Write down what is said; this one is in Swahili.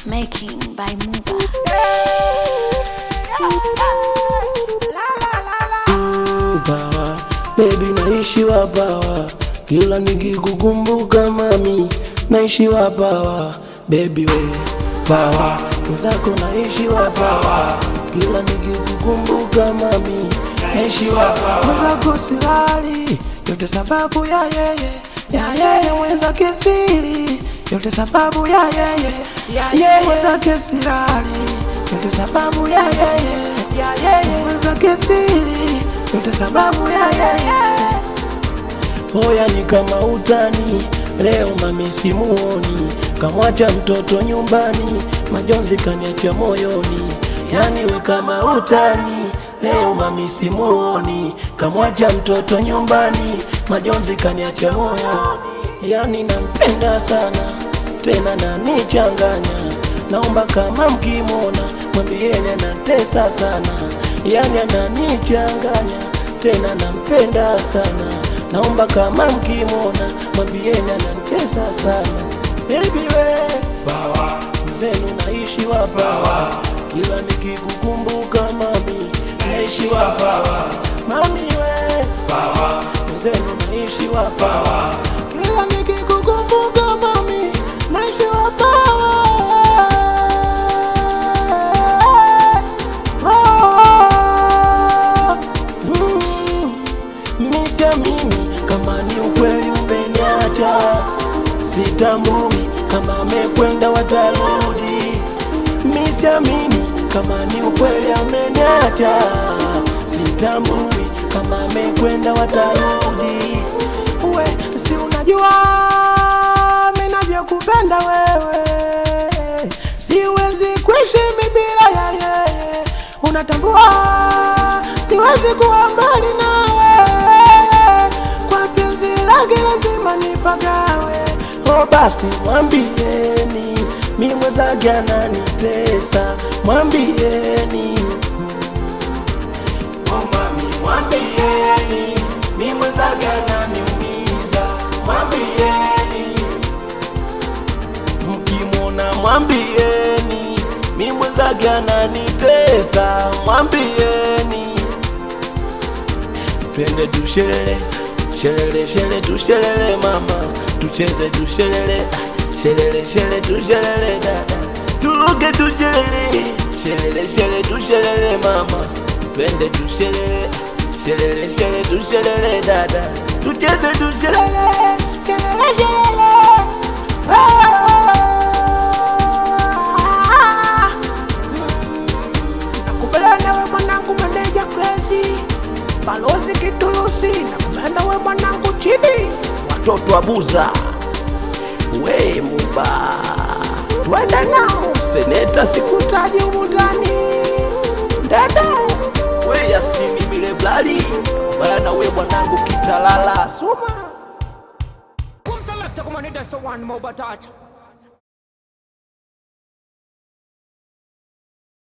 Making by Muba. Bawa, baby naishi wapawa, kila nikikukumbuka mami naishi wapawa. Baby we bawa, mzako naishi wapawa, kila nikikukumbuka mami naishi wapawa. Mzako silali, yote sababu ya yeye mwenzake siri, yote sababu ya yeye mwenzake silali, yote sababu ya yeye mwenzake siri, yote sababu ya yeye. Hoya ni kama utani, leo mami simuoni, kamwacha mtoto nyumbani, majonzi kaniacha moyoni. Yani we kama utani, leo mami simuoni, kamwacha mtoto nyumbani, majonzi kaniacha moyoni. Yani nampenda sana, tena nanichanganya, naomba kama mkimona mwambieni anatesa sana. Yani ananichanganya, tena nampenda sana, naomba kama mkimona mwambieni anatesa sana. Baby we bawa, mzenu naishi wapawa, kila nikikukumbuka mami naishi wapawa. Mami we bawa, mzenu naishi wapawa, kila nikikukumbuka mami naishi wapawa. Misiamini kama ni ukweli umeniacha, sitambui kama amekwenda watarudi. Misiamini kama ni ukweli ameniacha, sitambui kama amekwenda watarudi. We si unajua mimi navyokupenda wewe, siwezi kuishi bila ya yeye. Unatambua siwezi kuwa mbali nawe, kwa penzi lake lazima nipagawe. Oh basi mwambieni, mimi mwenzake ananitesa, mwambieni. Oh mami mwambieni, mimi mwenzake ananiumiza, mwambieni. Mkimwona mwambieni, mimi mwenzake ananitesa, mwambieni. Twende tushelele, shelele shelele tushelele mama, tucheze tushelele, shelele shelele tushelele dada, tuluke tushelele, shelele shelele tushelele mama, twende tushelele, shelele shelele tushelele dada, tucheze tushelele, shelele shelele. Nakupenda we mwanangu meneja crazy, balozi kitulusi, nakupenda we mwanangu chidi, watoto abuza we Muba, wenda nao seneta sikutaji umutani dada we Yasini mile blali, bala we mwanangu kitalala suma. Kumsalata kumanida so one Muba touch.